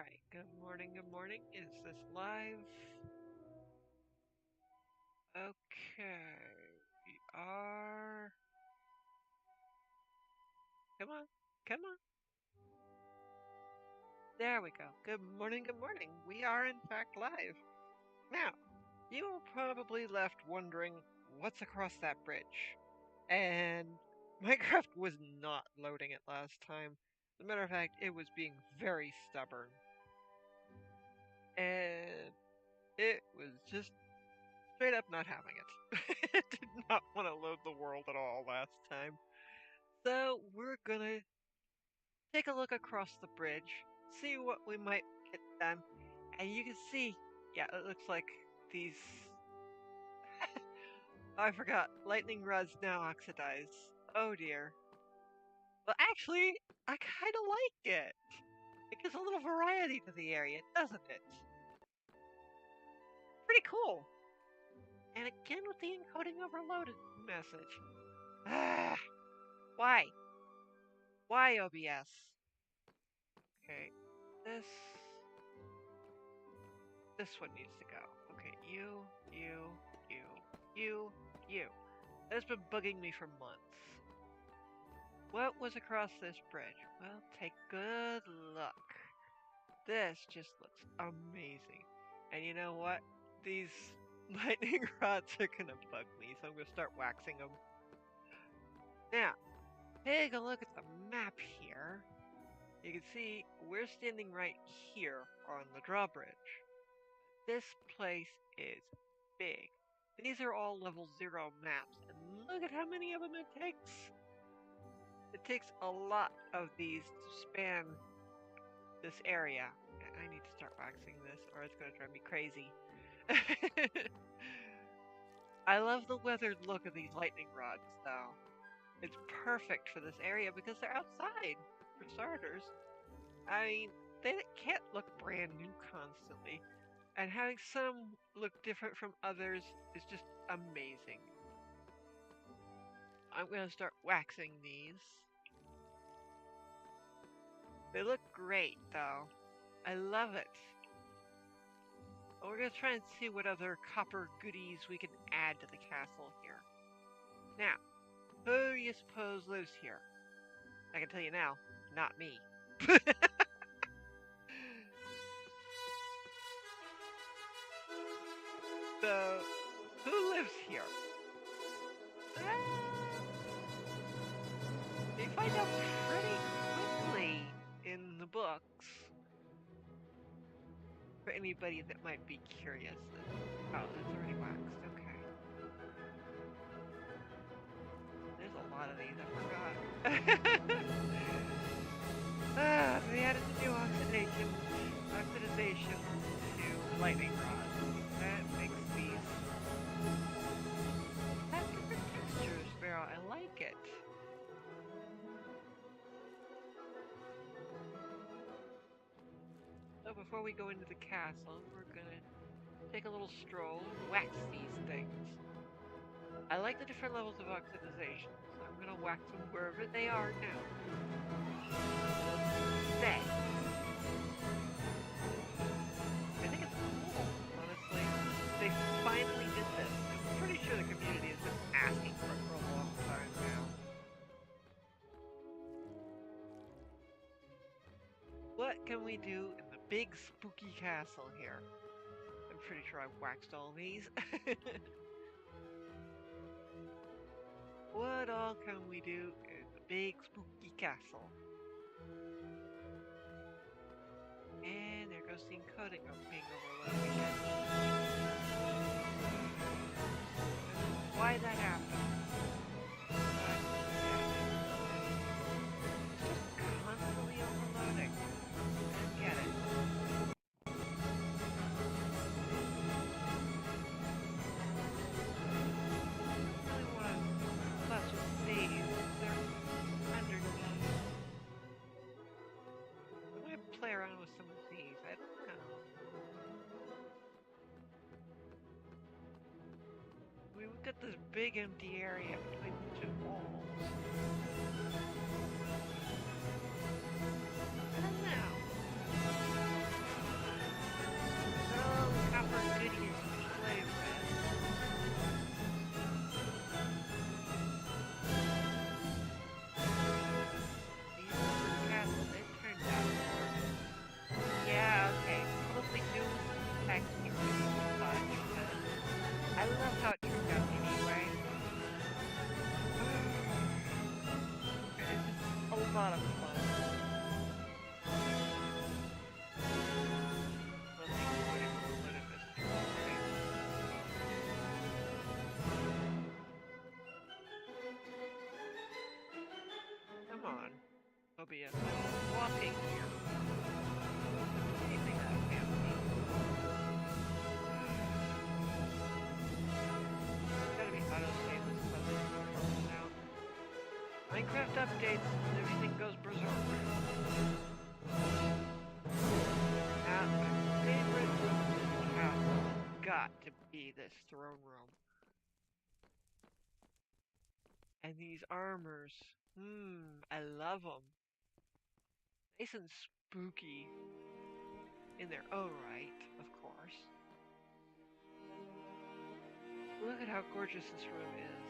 Alright, good morning, good morning. Is this live? Okay, we are... Come on, come on. There we go. Good morning, good morning. We are in fact live. Now, you were probably left wondering what's across that bridge. And Minecraft was not loading it last time. As a matter of fact, it was being very stubborn. And it was just straight up not having it. It did not want to load the world at all last time. So we're gonna take a look across the bridge, see what we might get done. And you can see, yeah, it looks like these... Oh, I forgot, lightning rods now oxidize. Oh dear. Well, actually, I kind of like it. It gives a little variety to the area, doesn't it? Pretty cool. And again with the encoding overloaded message. Ah, why? Why OBS? Okay, this one needs to go. Okay, you. That's been bugging me for months. What was across this bridge? Well, take good look. This just looks amazing. And you know what? These lightning rods are gonna bug me, so I'm gonna start waxing them. Now, take a look at the map here. You can see we're standing right here on the drawbridge. This place is big. These are all level 0 maps, and look at how many of them it takes. It takes a lot of these to span this area. I need to start waxing this or it's going to drive me crazy. I love the weathered look of these lightning rods though. It's perfect for this area because they're outside, for starters. I mean, they can't look brand new constantly. And having some look different from others is just amazing. I'm going to start waxing these. They look great, though. I love it. But we're going to try and see what other copper goodies we can add to the castle here. Now, who do you suppose lives here? I can tell you now, not me. So, who lives here? You find out pretty quickly in the books. For anybody that might be curious. Oh, it's already waxed. Okay. There's a lot of these, I forgot. They added the new oxidization to lightning rods. That makes these have different textures, Barrel. I like it. So before we go into the castle, we're gonna take a little stroll and wax these things. I like the different levels of oxidization, so I'm gonna wax them wherever they are now. Stay. I think it's cool, honestly. They finally did this. I'm pretty sure the community has been asking for it for a long time now. What can we do in the big spooky castle here? I'm pretty sure I've waxed all these. What all can we do in the big spooky castle? And there goes the encoding being overloaded again. Why that happened? It's just constantly overloading. I don't get it. Play around with some of these. I don't know. We've got this big empty area between the two walls. I don't know. there'll be a walking here. Anything that fancy. Gotta be auto-save this puzzle now. Minecraft updates, everything goes berserk. Now, my favorite room in the castle has got to be this throne room. And these armors, I love them. Nice and spooky in their own right, of course. Look at how gorgeous this room is.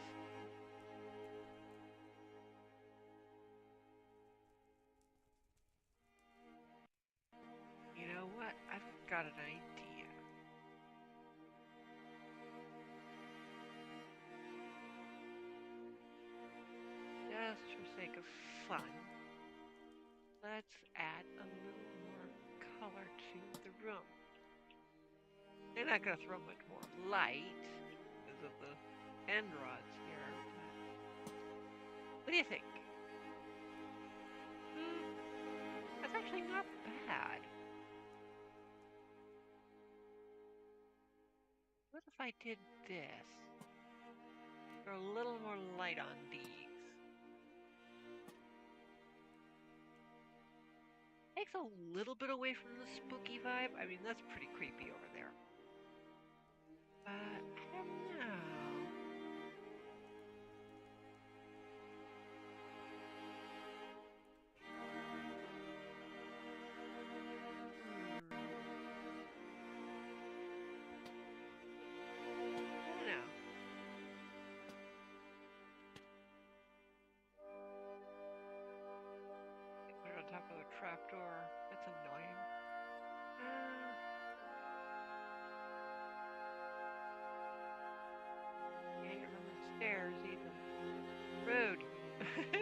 You know what? I've got an idea. Just for sake of fun, let's add a little more color to the room. They're not going to throw much more light because of the end rods here. What do you think? That's actually not bad. What if I did this? Throw a little more light on these. Takes a little bit away from the spooky vibe. I mean, that's pretty creepy over there. But I don't know. Top of the trapdoor. That's annoying. Can't get on the stairs even. Rude. What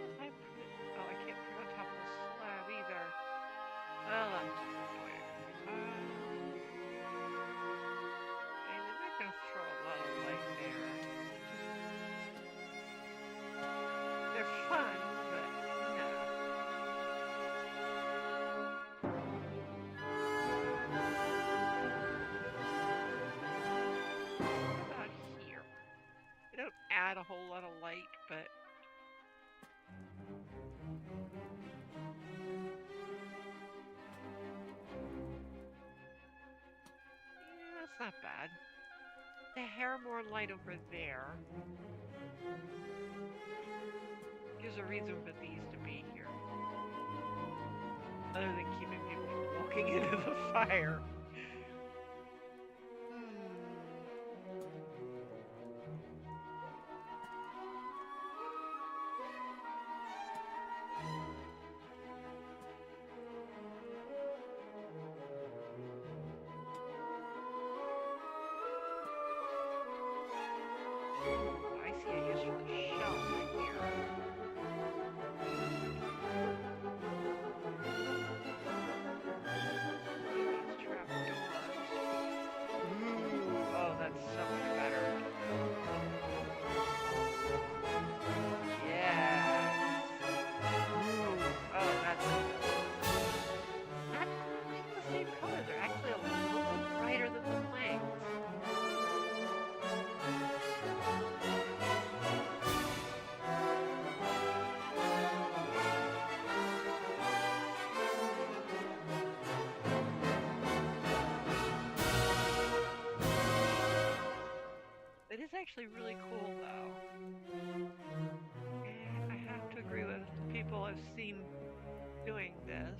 if I put it? Oh, I can't put it on top of the slab either. Well, that's annoying. And they're not gonna throw a lot of light there. They're fun. Add a whole lot of light, but yeah, that's not bad. The hair more light over there. Gives a reason for these to be here. Other than keeping people from walking into the fire. It is actually really cool, though. And I have to agree with the people I've seen doing this.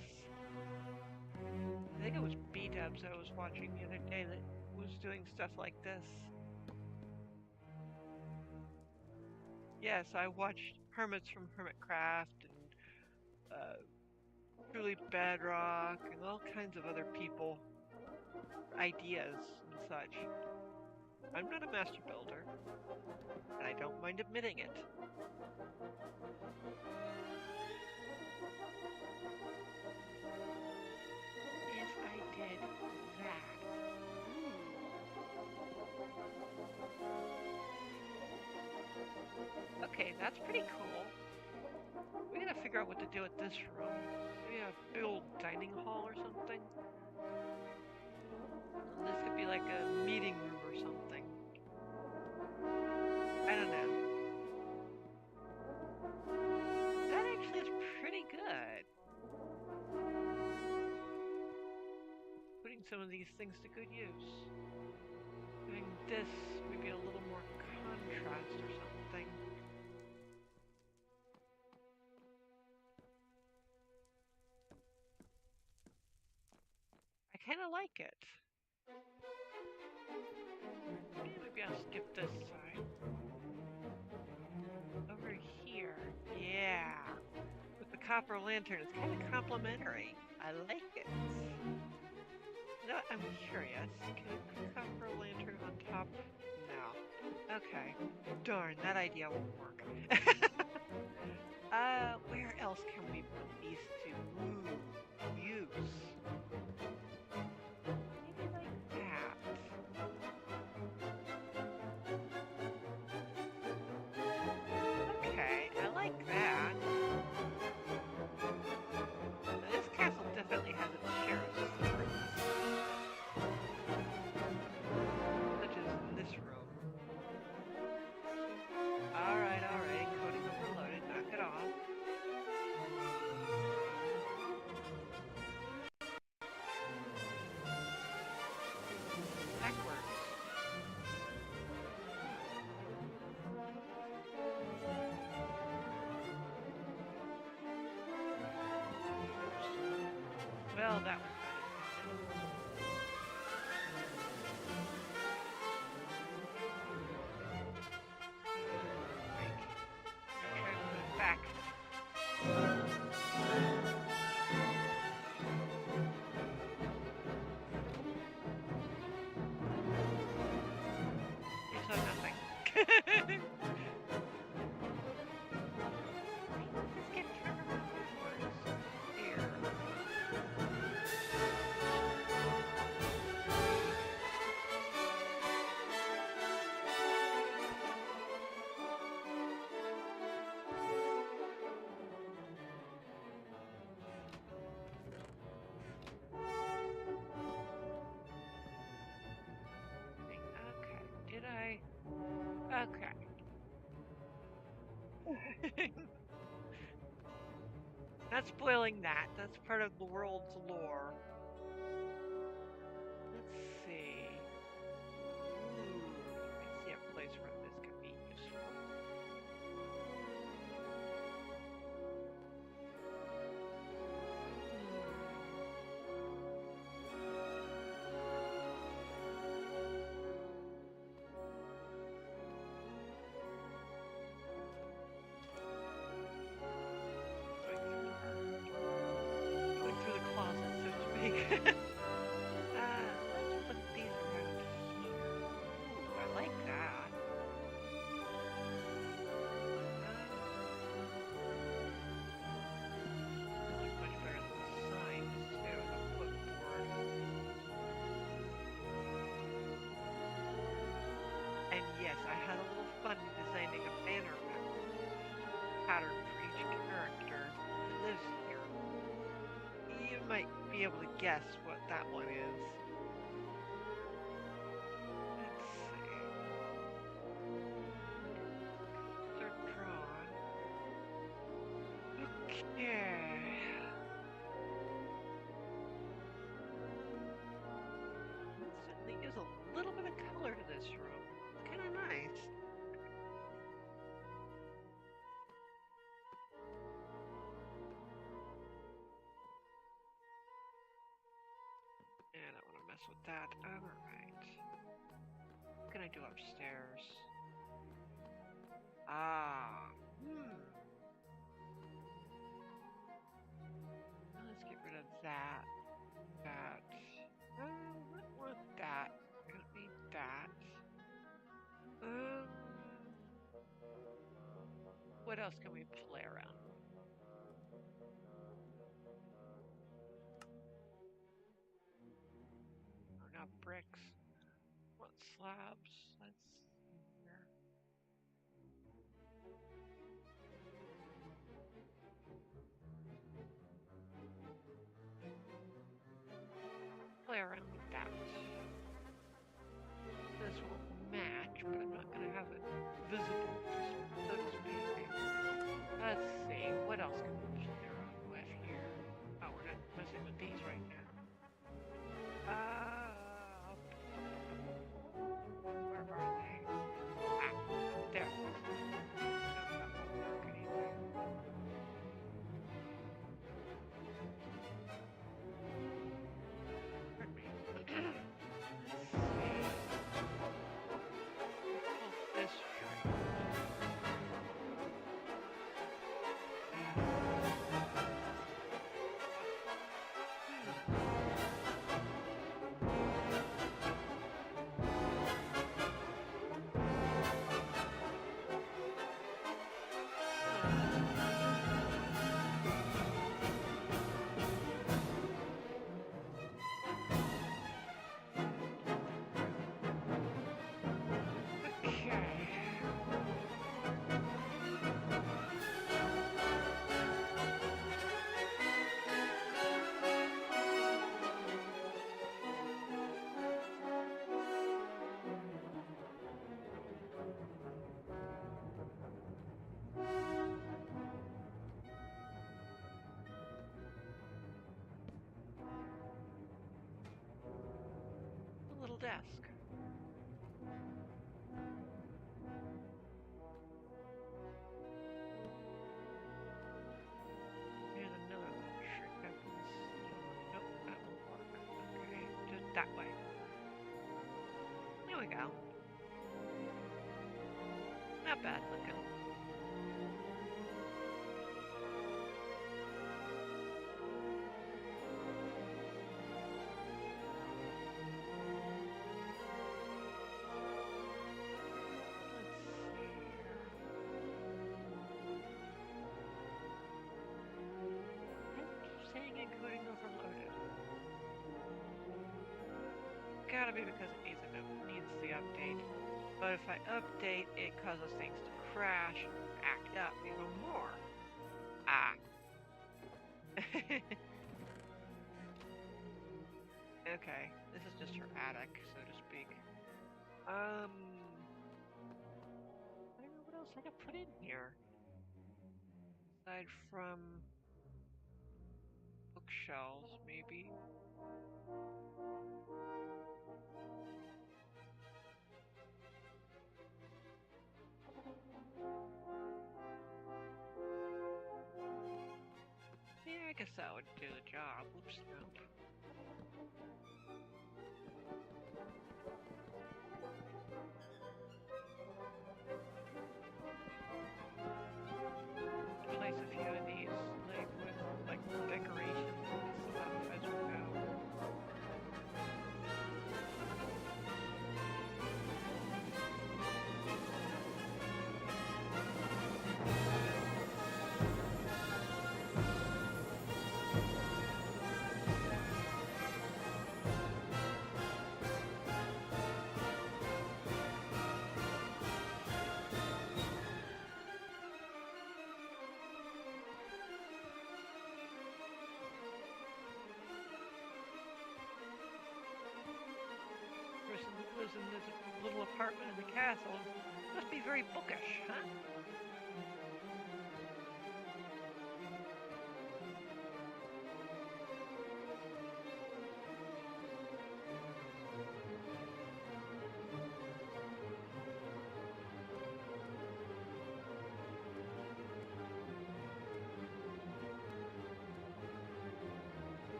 I think it was B-Dubs I was watching the other day that was doing stuff like this. Yes, I watched Hermits from Hermitcraft and Truly Bedrock and all kinds of other people, ideas and such. I'm not a master builder, and I don't mind admitting it. If I did that. Okay, that's pretty cool. out what to do with this room. Maybe a big old dining hall or something. This could be like a meeting room or something. I don't know. That actually is pretty good. Putting some of these things to good use. Doing this maybe a little more contrast or something. I kind of like it. Maybe I'll skip this side. Over here. Yeah. With the copper lantern, it's kind of complimentary. I like it. You know what? I'm curious. Can I put a copper lantern on top? No. Okay. Darn, that idea won't work. Where else can we put these two? Ooh, use. Maybe like that. Okay, I like that. This castle definitely has its share of secrets. Such as in this room. Alright, coding overloaded, knock it off. Backwards. Well, that was back. You saw nothing. Let's get turned around backwards. Here. Okay, did I? Okay. Not spoiling that. That's part of the world's lore. Let's see. Ooh, I see a place where this could be useful. Going through the closet, so to speak. Let's put these around here. Ooh, I like that. Look much better than the signs, too, the footboard. And yes, I had a little fun designing a banner pattern for each character that lives here. You might be able to guess what that one is. Let's see. They're drawn. Okay. Let's certainly use a little bit of color to this room. It's kind of nice. Yeah, I don't want to mess with that. Alright. What can I do upstairs? Let's get rid of that. That. I don't want that. I don't need that. What else can we play around with? Oh, not bricks. What slabs? Let's see here. desk. Here's another little trick I've been seeing. Nope, that won't work. Okay, just that way. There we go. Not bad looking. Saying encoding overloaded. Gotta be because it needs the update. But if I update, it causes things to crash and act up even more. Ah. Okay, this is just her attic, so to speak. I don't know what else I can put in here. Aside from bookshelves, maybe. Yeah, I guess that would do the job. Oops, nope. Place a few of these, like with decorations and stuff as we go. Person that lives in this little apartment in the castle must be very bookish, huh?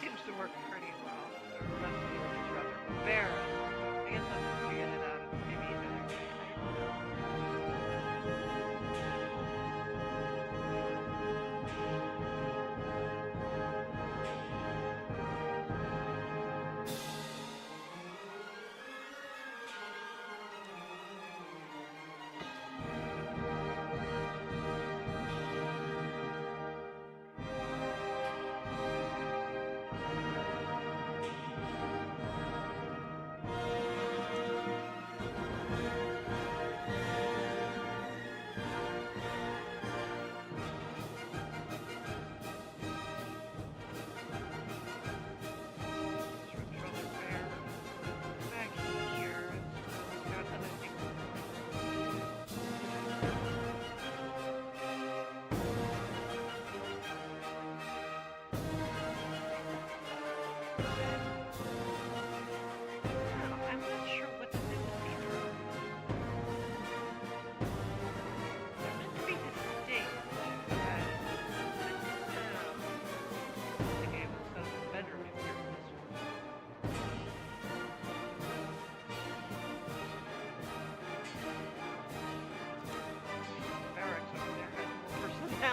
Seems to work pretty well. The rest of it is rather barren. I guess I'll just figure it out maybe another day.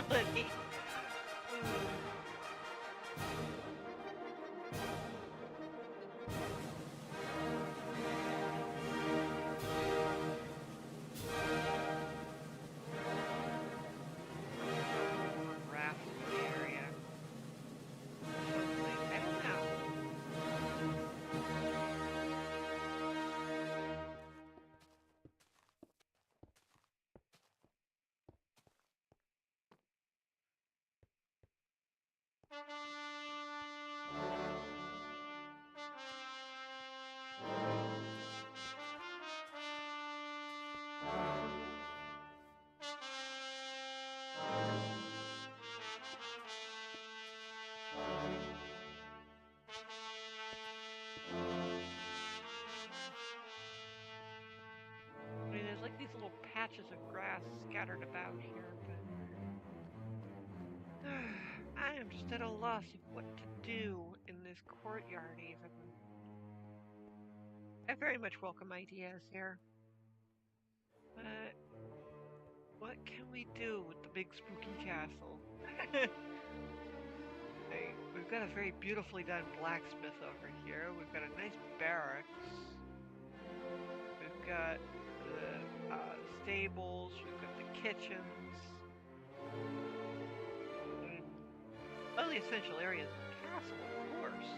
Personality. patches of grass scattered about here, but I am just at a loss of what to do in this courtyard even. I very much welcome ideas here. But what can we do with the big spooky castle? We've got a very beautifully done blacksmith over here. We've got a nice barracks. We've got the stables. We've got the kitchens. And all the essential areas of the castle, of course.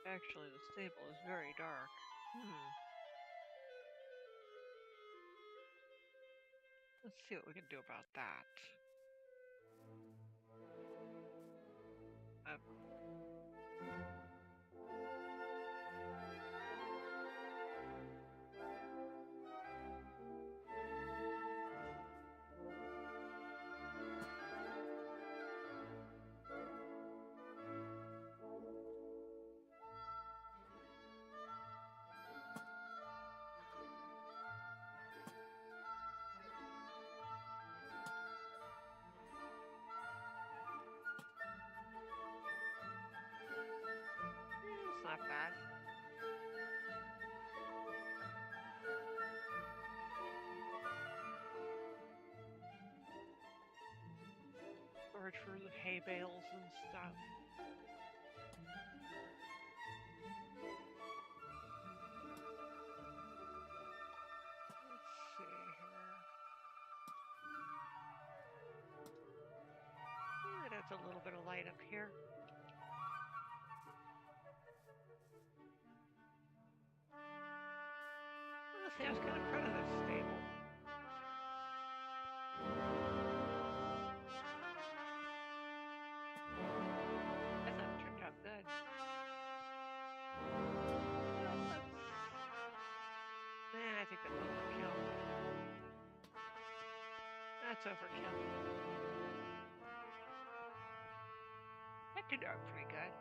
Actually, the stable is very dark. Let's see what we can do about that. It's not bad. Storage for the hay bales and stuff. Let's see here. It adds a little bit of light up here. Honestly, I was kind of proud of this stable. I thought it turned out good. I think that's overkill. That's overkill. That turned out pretty good.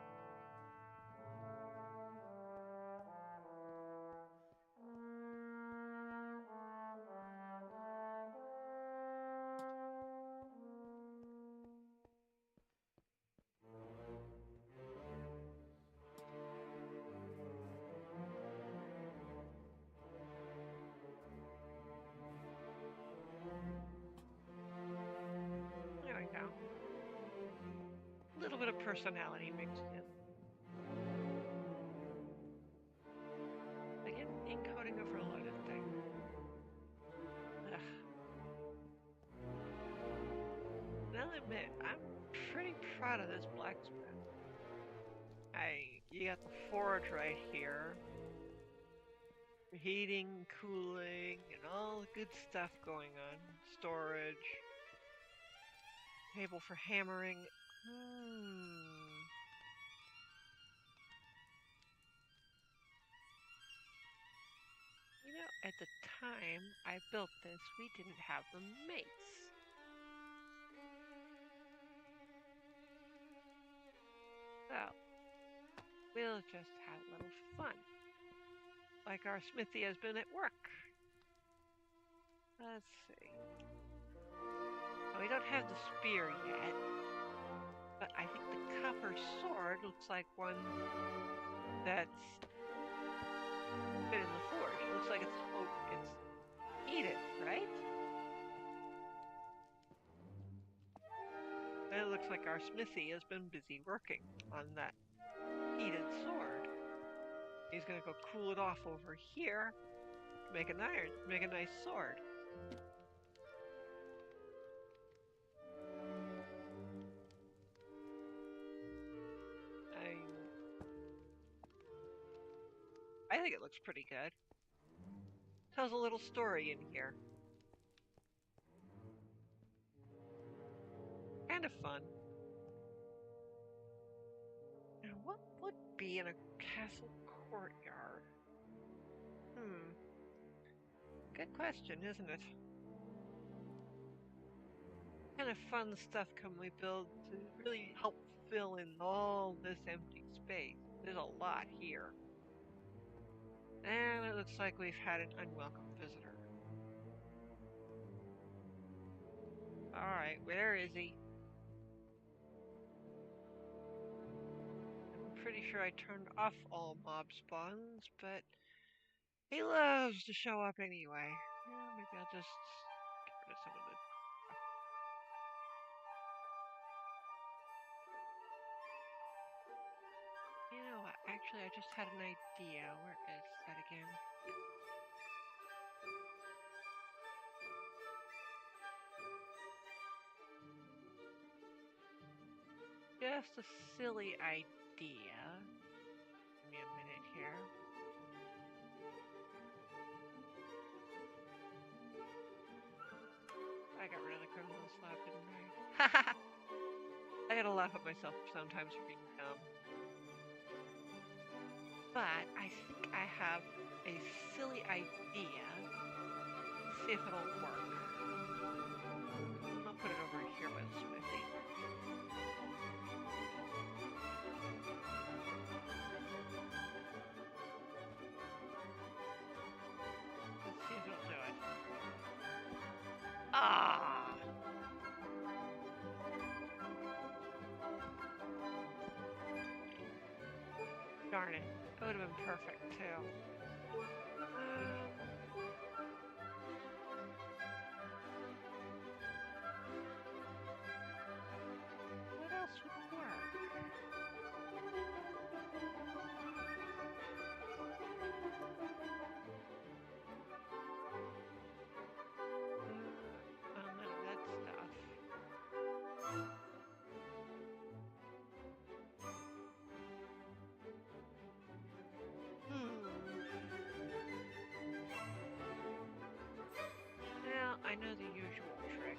There we go. A little bit of personality mixed in. Again, encoding overloaded thing. Ugh. And I'll admit, I'm pretty proud of this blacksmith. You got the forge right here. Heating, cooling, and all the good stuff going on. Storage. Table for hammering. You know, at the time I built this, we didn't have the mace. So, we'll just have a little fun. Like our smithy has been at work. Let's see. We don't have the spear yet, but I think the copper sword looks like one that's been in the forge. It looks like it's heated, right? And it looks like our smithy has been busy working on that heated sword. He's gonna go cool it off over here, make a nice sword. I think it looks pretty good. Tells a little story in here. Kind of fun. Now, what would be in a castle courtyard? Good question, isn't it? What kind of fun stuff can we build to really help fill in all this empty space. There's a lot here. And it looks like we've had an unwelcome visitor. Alright, where is he? I'm pretty sure I turned off all mob spawns, but he loves to show up anyway. Yeah, maybe I'll just get rid of some of the... You know what? Actually, I just had an idea. Where is that again? Just a silly idea. Give me a minute here. I got rid of the criminal slab, didn't I? I gotta laugh at myself sometimes for being dumb. But I think I have a silly idea. Let's see if it'll work. I'll put it over here by the smithy. Let's see if it'll do it. Ah! Darn it. That would have been perfect, too. What else would work? None of that stuff. Well, I know the usual trick.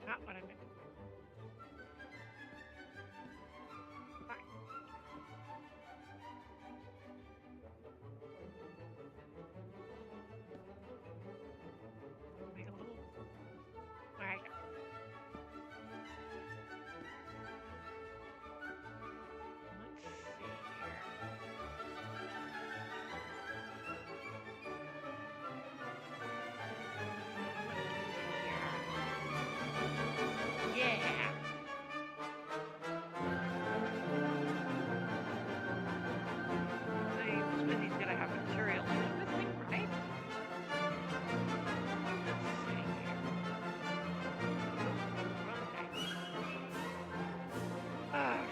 Not what I meant. Fine. Make a little... Alright. Let's see here. Yeah! Smithy's gonna have materials for everything, right? Let's see here. Wrong thing.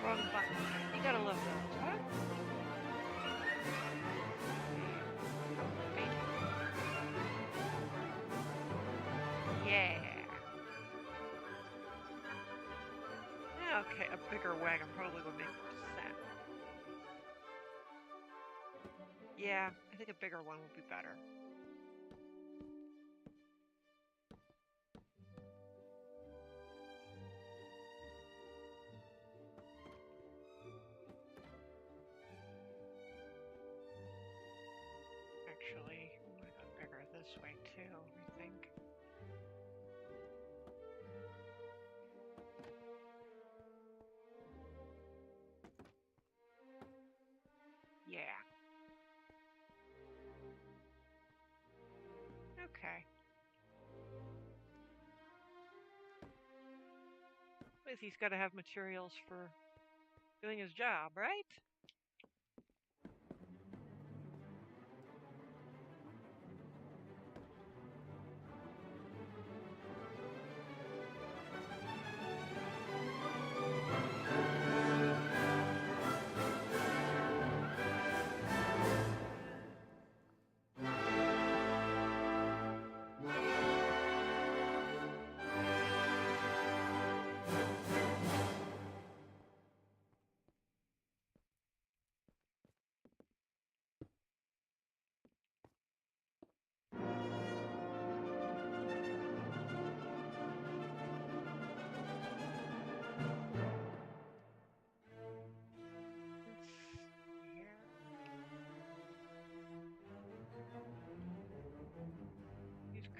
Wrong button. You gotta love those, huh? Yeah. Okay, a bigger wagon probably would make more sense. Yeah, I think a bigger one would be better. Actually, I want to go bigger this way too, I think. Yeah. Okay. He's got to have materials for doing his job, right?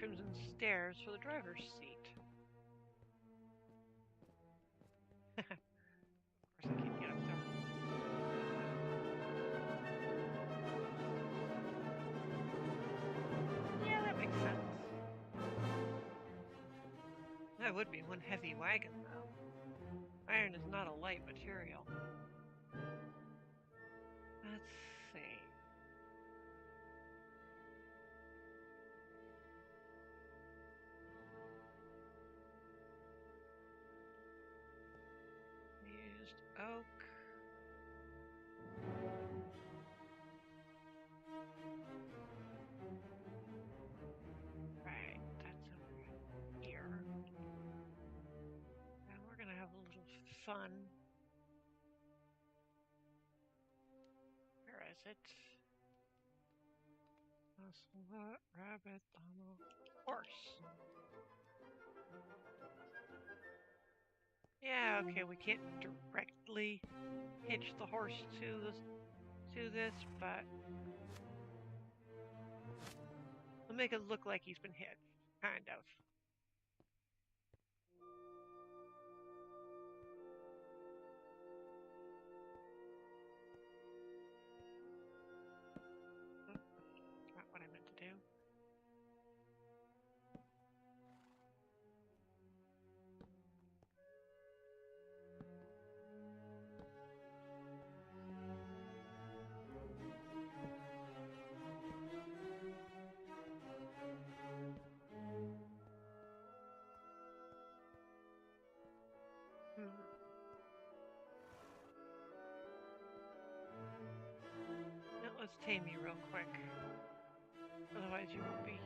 crimson stairs for the driver's seat. Of course I can't get up there. Yeah, that makes sense. That would be one heavy wagon, though. Iron is not a light material. Let's see. Used oak. Right, that's over here. And we're gonna have a little fun. Where is it? Ocelot, rabbit, llama, horse. Yeah, okay, we can't directly hitch the horse to this, but we'll make it look like he's been hit, kind of. Not what I meant to do. Now let's tame you real quick. Otherwise you won't be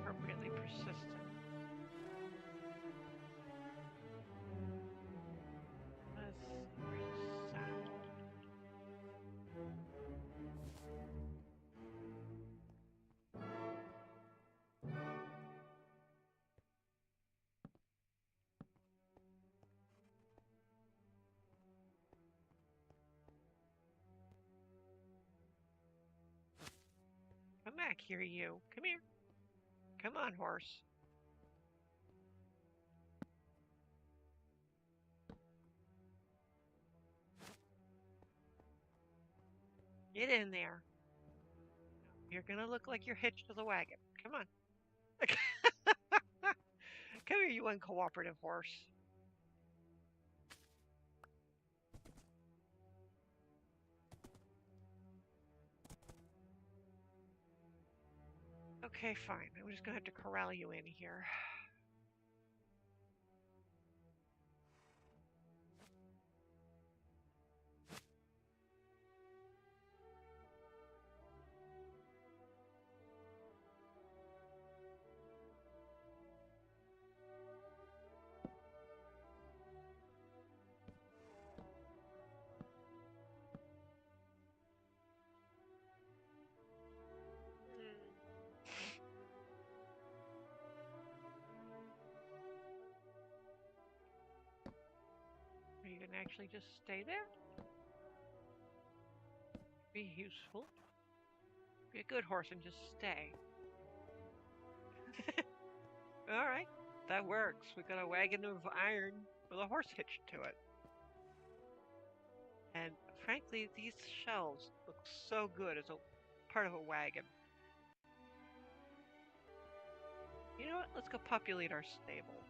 appropriately persistent. Let's see, where's the sound? Come back here, you. Come here. Come on, horse. Get in there. You're gonna look like you're hitched to the wagon. Come on. Come here, you uncooperative horse. Okay, fine. I'm just gonna have to corral you in here. Are you gonna actually just stay there? Be useful. Be a good horse and just stay. Alright, that works. We got a wagon of iron with a horse hitched to it. And frankly, these shelves look so good as a part of a wagon. You know what? Let's go populate our stable.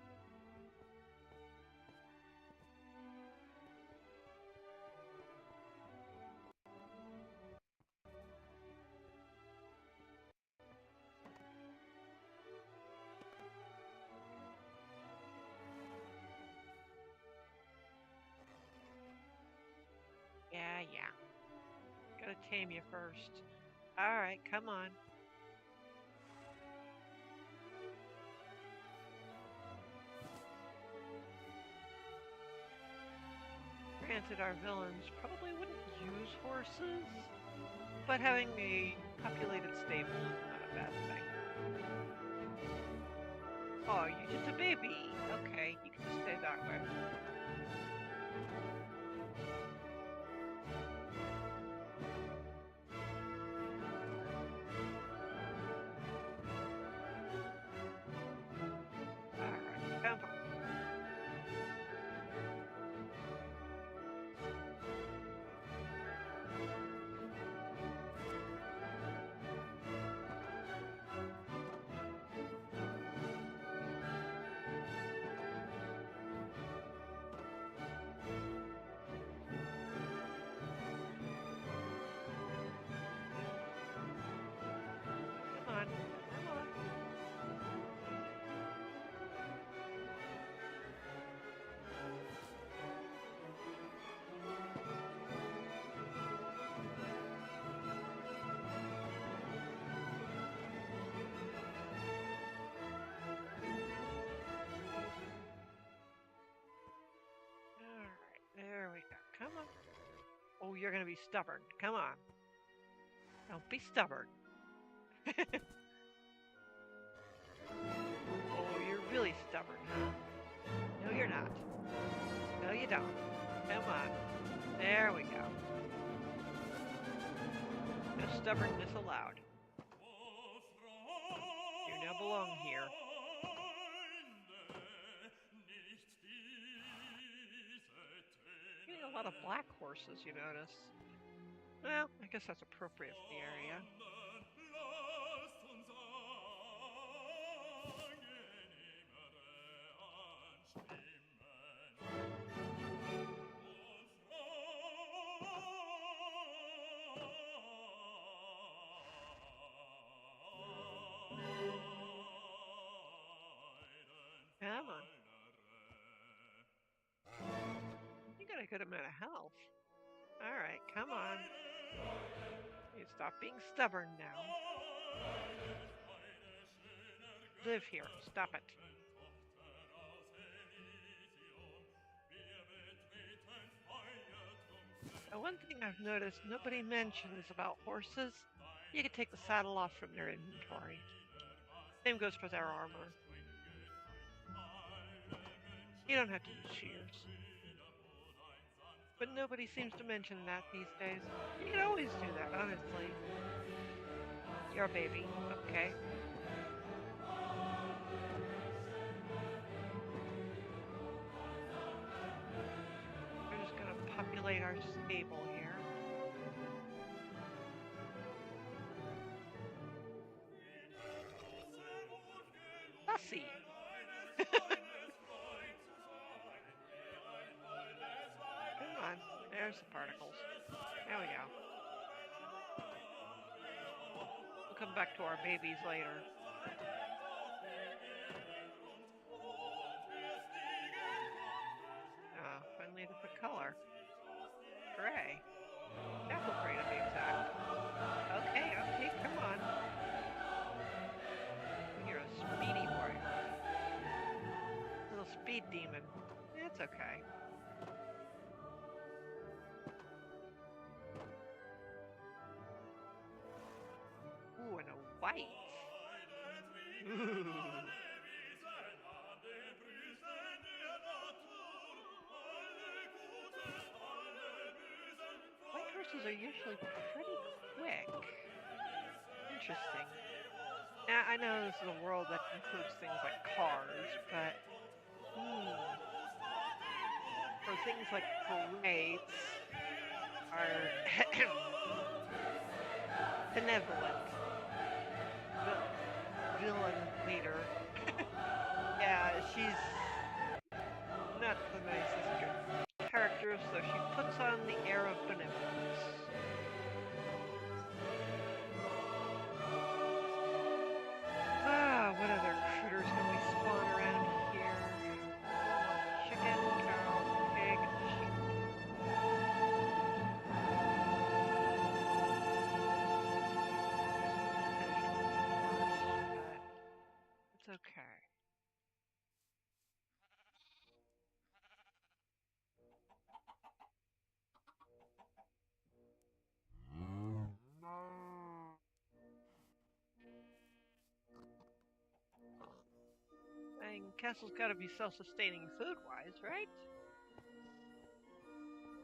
Yeah. Gotta tame you first. Alright, come on. Granted, our villains probably wouldn't use horses, but having a populated stable is not a bad thing. Oh, you're just a baby. Okay, you can just stay that way. Oh, you're gonna be stubborn. Come on. Don't be stubborn. Oh, you're really stubborn, huh? No, you're not. No, you don't. Come on. There we go. No stubbornness allowed. You now belong here. Getting a lot of black horses, you notice. Well, I guess that's appropriate for the area. Come on. You got a good amount of health. Alright, come on. You stop being stubborn now. Live here. Stop it. One thing I've noticed nobody mentions about horses, you can take the saddle off from their inventory. Same goes for their armor. You don't have to use shears. But nobody seems to mention that these days. You can always do that, honestly. You're a baby. Okay. We're just going to populate our stable here. Fussy. Come on. There's the particles. There we go. We'll come back to our babies later. Oh, finally a different color. Gray. Apple gray to be exact. Okay, come on. You're a speedy warrior. Little speed demon. It's okay. Ooh, and a white. Ooh. White horses are usually pretty quick. Interesting. Now, I know this is a world that includes things like cars, but for things like parades are benevolent. Villain leader. Yeah, she's not the nicest character, so she puts on the air of benevolence. What other critters can we spawn around here? Chicken, cow, pig, sheep. It's okay. I mean, castle's got to be self-sustaining food-wise, right?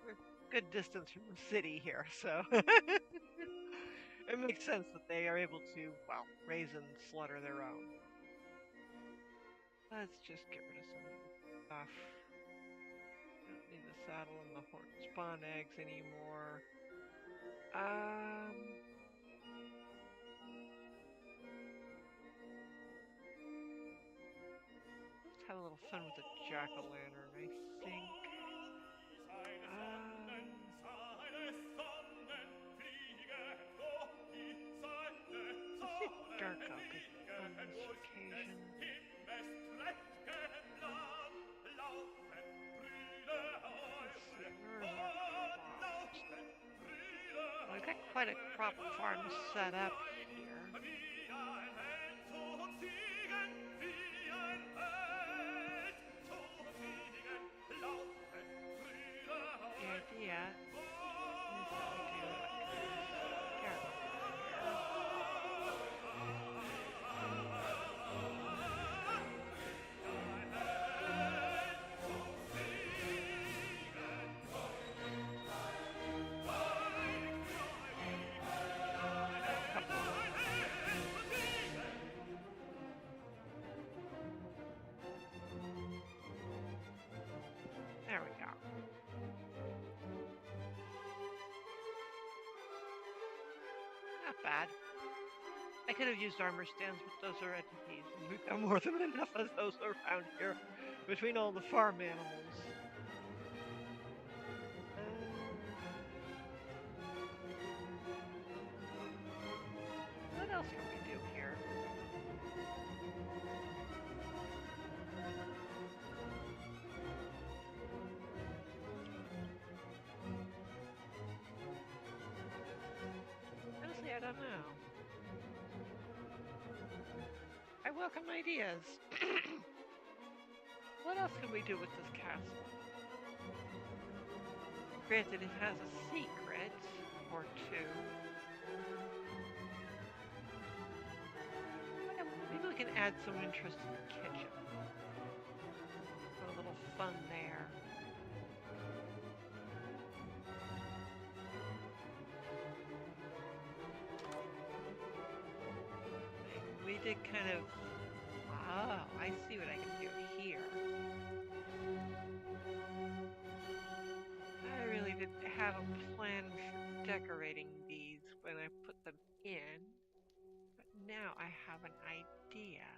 We're a good distance from the city here, so it makes sense that they are able to, well, raise and slaughter their own. Let's just get rid of some stuff. Don't need the saddle and the horse spawn eggs anymore. Let's have a little fun with the jack-o'-lantern, I think. Let's see dark oak on this occasion. We've got quite a crop farm set up here. The idea I could have used armor stands, but those are entities. We've got more than enough of those around here, between all the farm animals. What else can we do here? Honestly, I don't know. I welcome ideas. What else can we do with this castle? Granted, it has a secret or two. Maybe we can add some interest in the kitchen. Put a little fun there. We did kind of... Oh, I see what I can do here. I really didn't have a plan for decorating these when I put them in, but now I have an idea.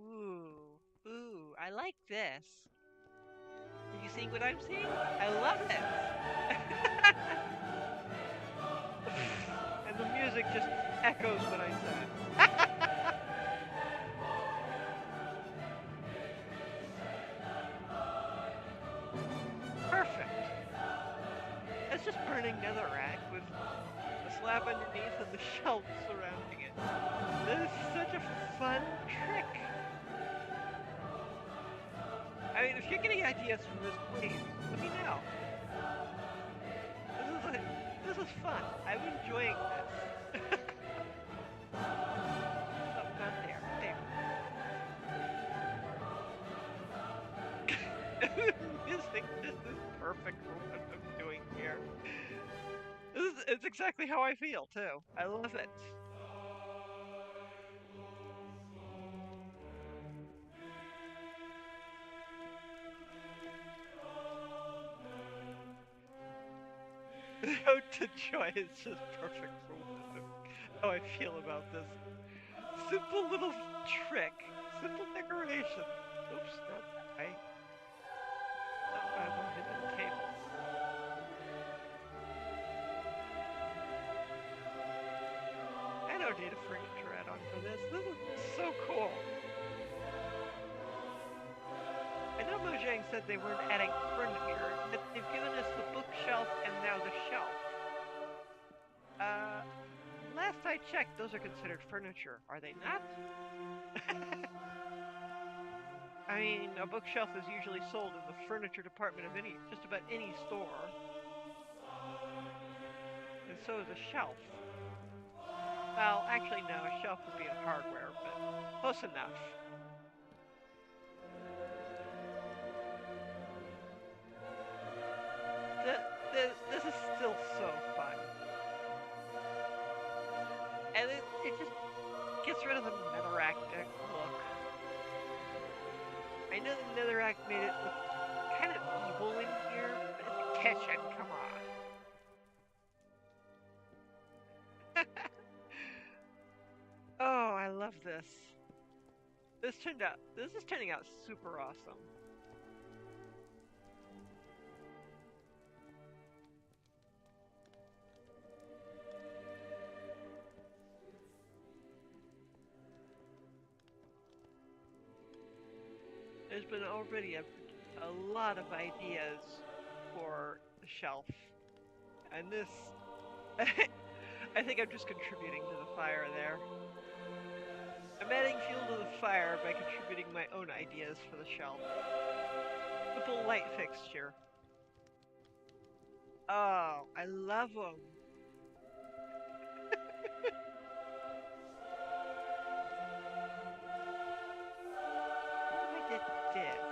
Ooh, I like this. Are you seeing what I'm seeing? I love it! And the music just echoes what I said. Perfect. It's just burning netherrack with a slab underneath and the shelf surrounding it. That is such a fun trick. I mean, if you're getting ideas from this, please let me know. This is fun. I'm enjoying this. Oh, not there. There. This is perfect for what I'm doing here. It's exactly how I feel too. I love it. The ode to joy is just perfect for how I feel about this. Simple little trick. Simple decoration. Oops, not that way. I wanted the table. I don't need a furniture add-on for this. This is so cool. I know Mojang said they weren't adding furniture, but they've given us the bookshelf and now the shelf. Last I checked, those are considered furniture, are they not? I mean, a bookshelf is usually sold in the furniture department of just about any store. And so is a shelf. Well, actually no, a shelf would be in hardware, but close enough. This is still so fun. And it just gets rid of the netherrack look. I know the netherrack made it look kind of evil in here, but it's a kitchen, come on. Oh, I love this. This is turning out super awesome. There's been already a lot of ideas for the shelf. And this, I think I'm just contributing to the fire there. I'm adding fuel to the fire by contributing my own ideas for the shelf. Simple light fixture. Oh, I love them. I did this.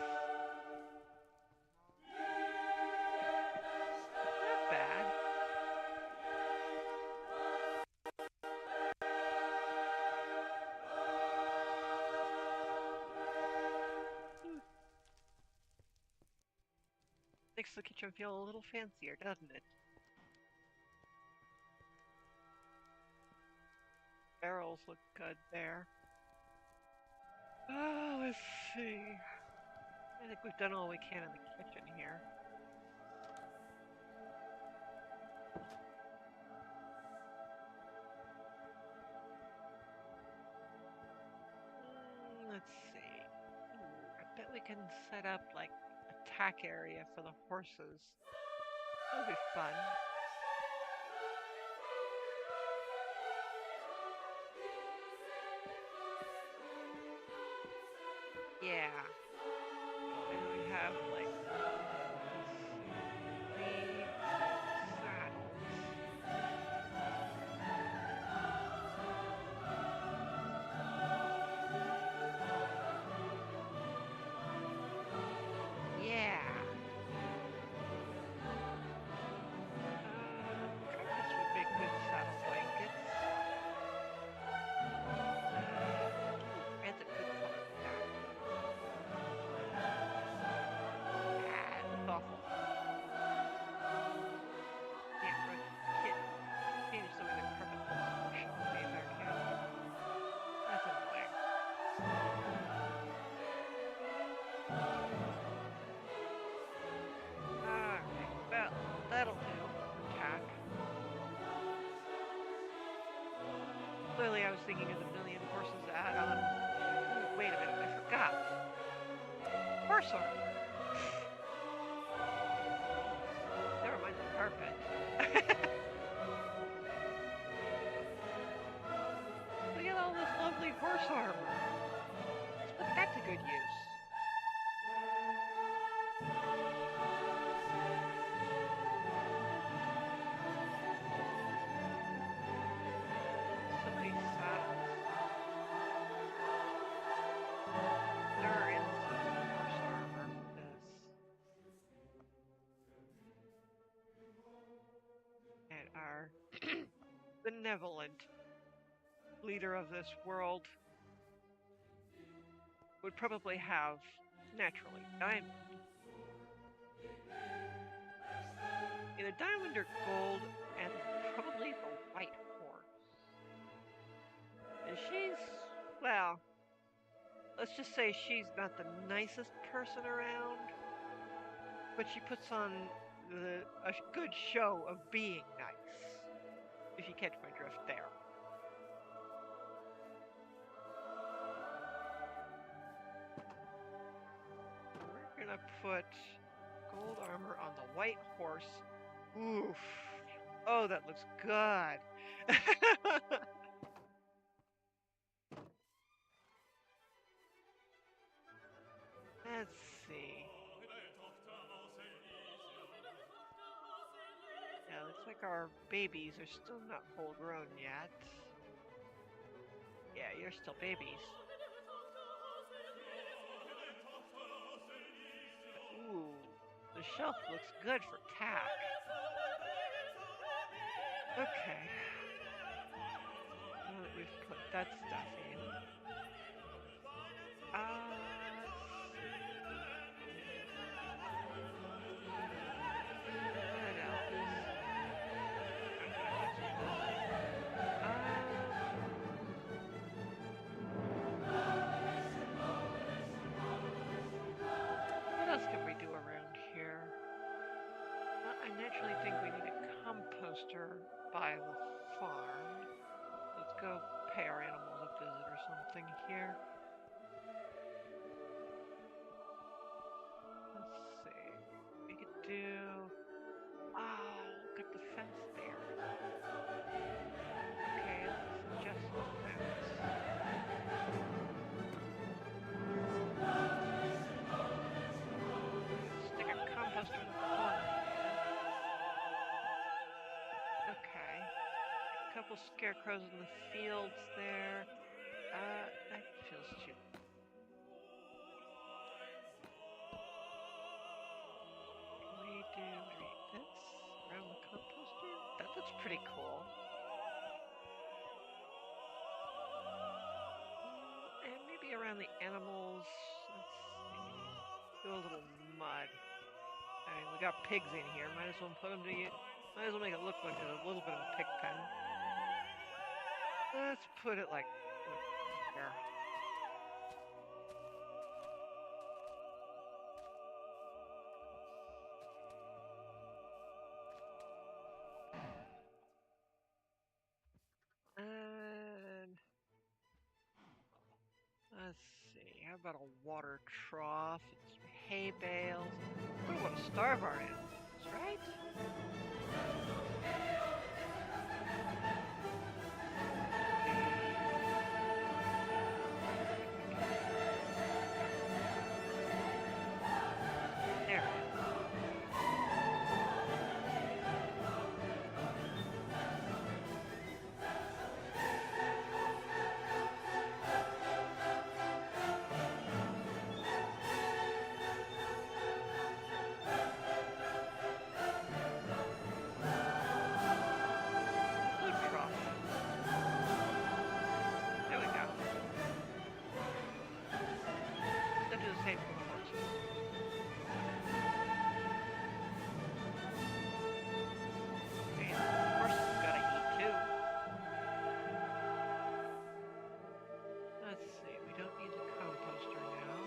Not bad. The Makes the kitchen feel a little fancier, doesn't it? Barrels look good there. Oh, let's see. I think we've done all we can in the kitchen here. Let's see. Ooh, I bet we can set up like a tack area for the horses. That'll be fun. Yeah. And we have like, let's see, saddles. Yeah. Carpets would make good saddle blankets. Ooh, red's a good color for that. That's awful. Can't change the way the carpet looks shall we there, can we? That's annoying. Alright, well, that'll do for tack. Clearly I was thinking of the Million Horses add-on. Ooh, wait a minute, I forgot. Horse armor. Never mind the carpet. Look at all this lovely horse armor. Let's put that to good use. So many saddles. There are in-season horse armor for this. And our benevolent leader of this world would probably have, naturally, diamond. Either diamond or gold, and probably the white horse. And she's, well, let's just say she's not the nicest person around, but she puts on a good show of being nice, if you catch my drift there. We're gonna put gold armor on the white horse. Oof. Oh, that looks good. Let's see. Yeah, looks like our babies are still not full grown yet. Yeah, you're still babies. Ooh, the shelf looks good for tack. Okay. Now that we've put that stuff in. What else? What else can we do around here? Well, I naturally think we need a composter by the farm. Let's go pay our animals a visit or something here. Let's see. We could do... Oh, look at the fence there. Okay, let's adjust the fence. Stick a composter in the corner. Okay. A couple scarecrows in the fields there. That feels too... Can we do maybe this around the composter? That looks pretty cool. And maybe around the animals. Let's see. Do a little mud. mean, we got pigs in here. Might as well put them to you. Might as well make it look like a little bit of a pig pen. Let's put it like here. And let's see. How about a water trough and some hay bales? We don't want to starve our animals, right? There. Food trough. There we go. Let's do the same for the horses. And the horses gotta eat too. Let's see. We don't need the composter now.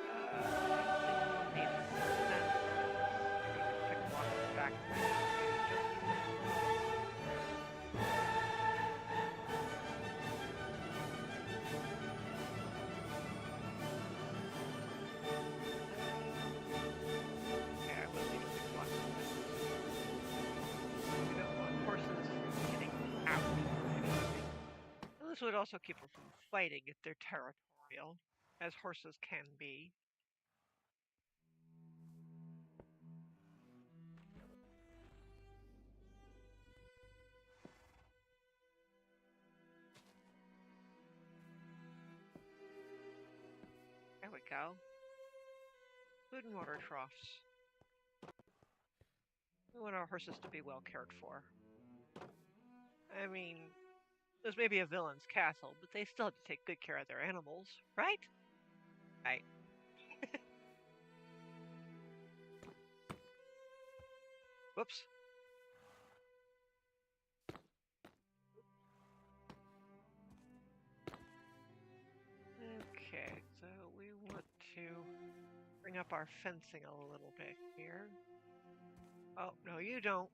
I don't think we'll need a fence. I'm gonna pick one back. This would also keep them from fighting if they're territorial, as horses can be. There we go. Food and water troughs. We want our horses to be well cared for. I mean, this may be a villain's castle, but they still have to take good care of their animals, right? Right. Whoops. Okay, so we want to bring up our fencing a little bit here. Oh, no, you don't.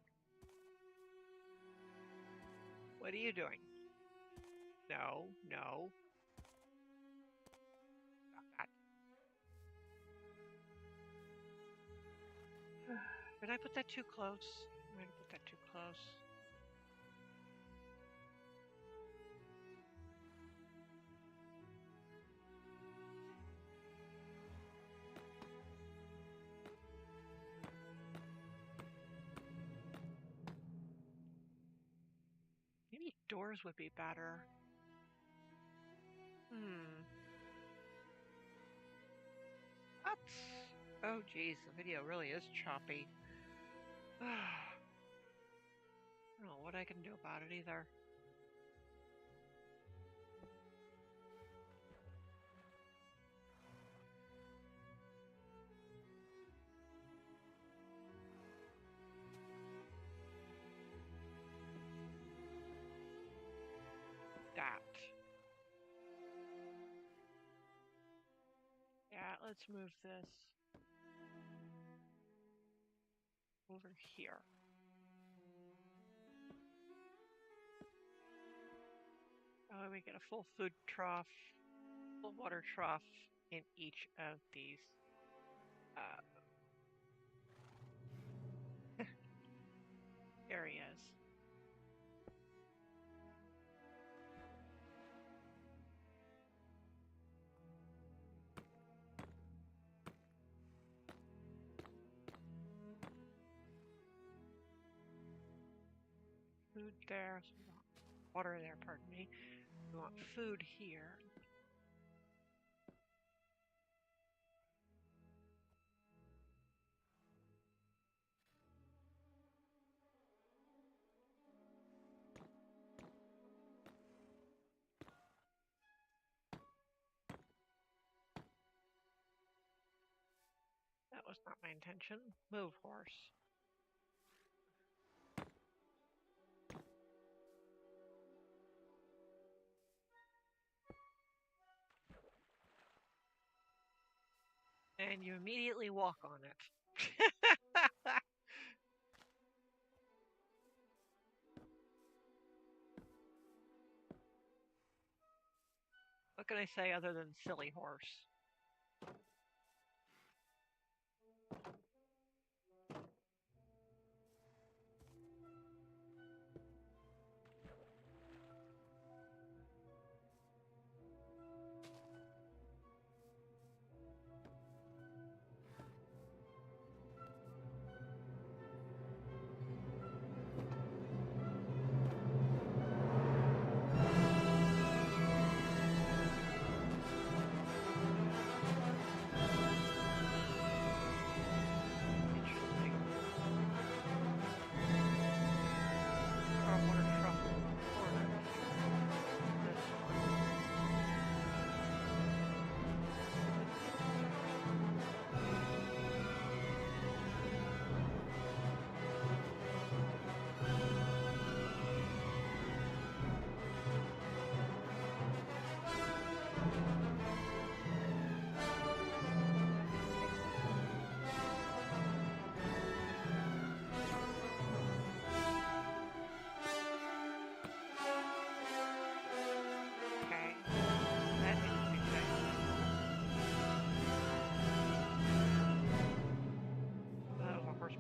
What are you doing? No, no. Did I put that too close? I'm going to put that too close. Maybe doors would be better. What? Oh, geez, the video really is choppy. I don't know what I can do about it either. That. Yeah, let's move this over here. Oh, we get a full food trough, full water trough in each of these areas. Food there, so we want water there, pardon me. We want food here. was not my intention. Move, horse. And you immediately walk on it. What can I say other than silly horse?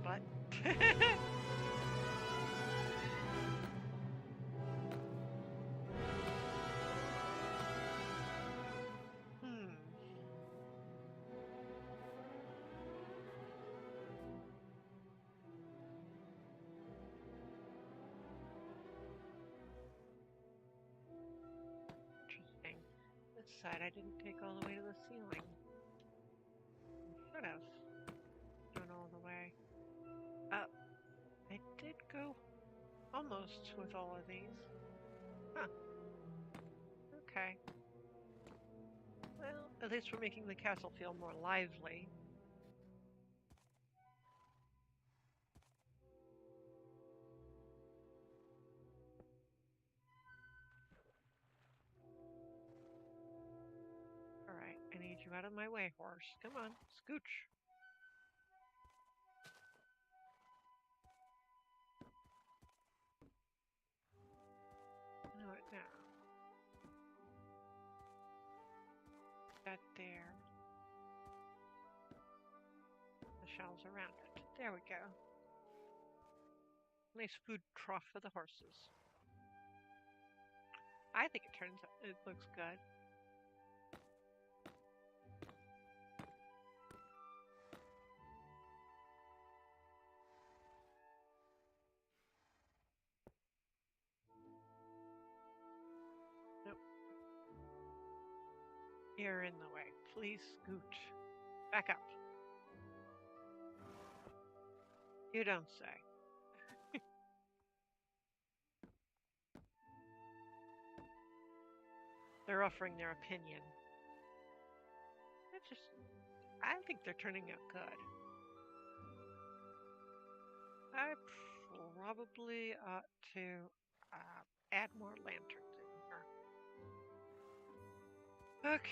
Butt. Interesting. This side I didn't take all the way to the ceiling. Should have. Gone all the way. I did go almost with all of these. Huh. Okay. Well, at least we're making the castle feel more lively. Alright, I need you out of my way, horse. Come on, scooch. What now? That there. The shelves around it. There we go. Nice food trough for the horses. I think it looks good. Nope. You're in the way. Please scoot. Back up. You don't say. They're offering their opinion. I think they're turning out good. I probably ought to add more lanterns in here. Okay.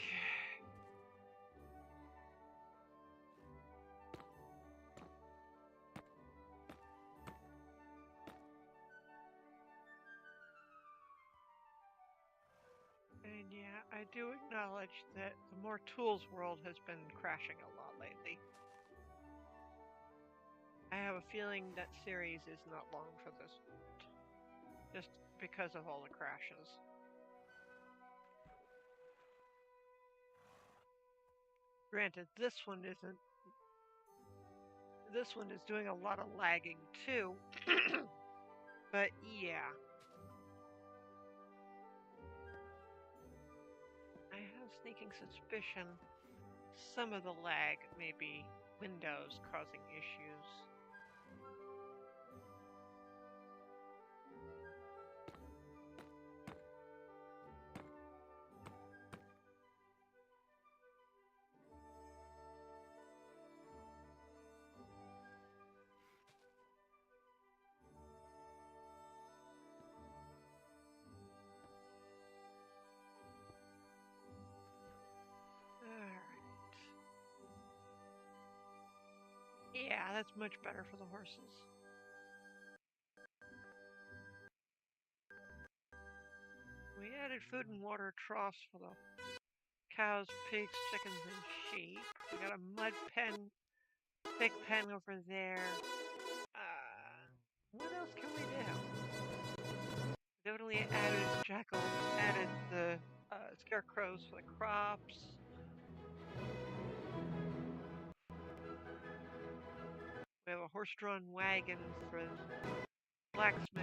And yeah, I do acknowledge that the More Tools world has been crashing a lot lately. I have a feeling that series is not long for this world, just because of all the crashes. Granted, this one isn't. This one is doing a lot of lagging too, but yeah. I have a sneaking suspicion some of the lag may be Windows causing issues. Yeah, that's much better for the horses. We added food and water troughs for the cows, pigs, chickens, and sheep. We got a mud pen, pig pen over there. What else can we do? Definitely added jackals, added the scarecrows for the crops. We have a horse-drawn wagon for blacksmith